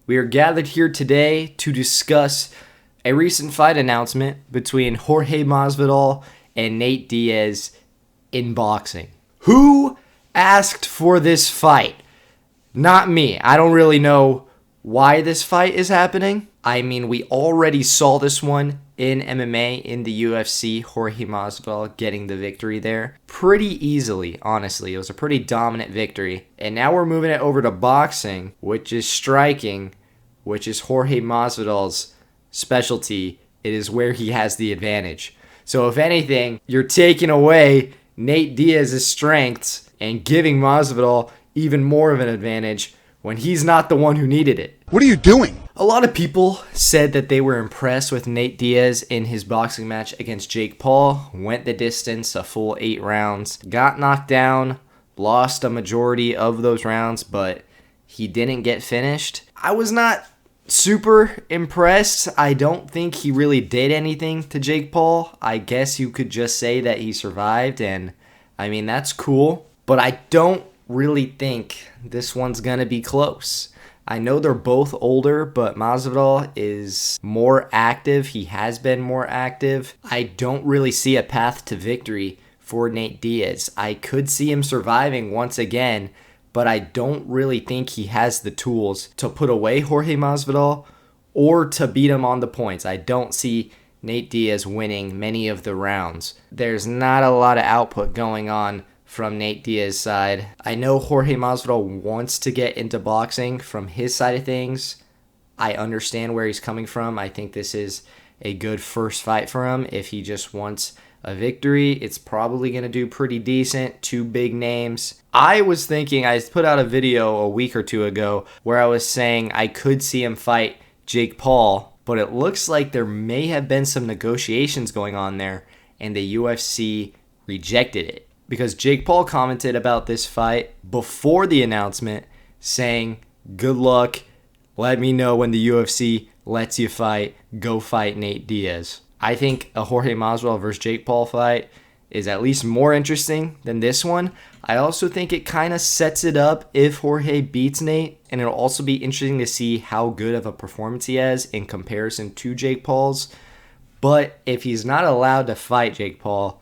We are gathered here today to discuss a recent fight announcement between Jorge Masvidal and Nate Diaz in boxing. Who asked for this fight? Not me. I don't really know why this fight is happening. I mean, we already saw this one in MMA, in the UFC, Jorge Masvidal getting the victory there pretty easily, honestly. It was a pretty dominant victory. And now we're moving it over to boxing, which is striking, which is Jorge Masvidal's specialty. It is where he has the advantage. So if anything, you're taking away Nate Diaz's strengths and giving Masvidal even more of an advantage when he's not the one who needed it. What are you doing? A lot of people said that they were impressed with Nate Diaz in his boxing match against Jake Paul. Went the distance, a full 8 rounds. Got knocked down, lost a majority of those rounds, but he didn't get finished. I was not super impressed. I don't think he really did anything to Jake Paul. I guess you could just say that he survived, and I mean, that's cool. But I don't really think this one's gonna be close. I know they're both older, but Masvidal is more active. He has been more active. I don't really see a path to victory for Nate Diaz. I could see him surviving once again, but I don't really think he has the tools to put away Jorge Masvidal or to beat him on the points. I don't see Nate Diaz winning many of the rounds. There's not a lot of output going on from Nate Diaz's side. I know Jorge Masvidal wants to get into boxing from his side of things. I understand where he's coming from. I think this is a good first fight for him. If he just wants a victory, it's probably going to do pretty decent. 2 big names. I was thinking, I put out a video a week or 2 ago where I was saying I could see him fight Jake Paul, but it looks like there may have been some negotiations going on there and the UFC rejected it. Because Jake Paul commented about this fight before the announcement saying, good luck, let me know when the UFC lets you fight, go fight Nate Diaz. I think a Jorge Masvidal versus Jake Paul fight is at least more interesting than this one. I also think it kind of sets it up if Jorge beats Nate, and it'll also be interesting to see how good of a performance he has in comparison to Jake Paul's. But if he's not allowed to fight Jake Paul,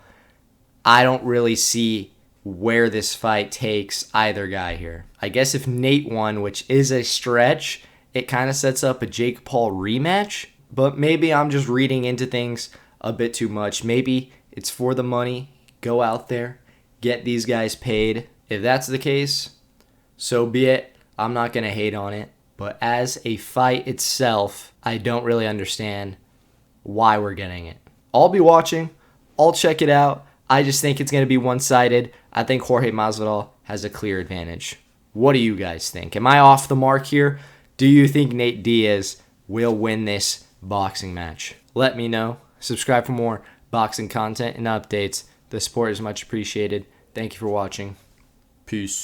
I don't really see where this fight takes either guy here. I guess if Nate won, which is a stretch, it kind of sets up a Jake Paul rematch. But maybe I'm just reading into things a bit too much. Maybe it's for the money. Go out there, get these guys paid. If that's the case, so be it. I'm not going to hate on it. But as a fight itself, I don't really understand why we're getting it. I'll be watching. I'll check it out. I just think it's going to be one-sided. I think Jorge Masvidal has a clear advantage. What do you guys think? Am I off the mark here? Do you think Nate Diaz will win this boxing match? Let me know. Subscribe for more boxing content and updates. The support is much appreciated. Thank you for watching. Peace.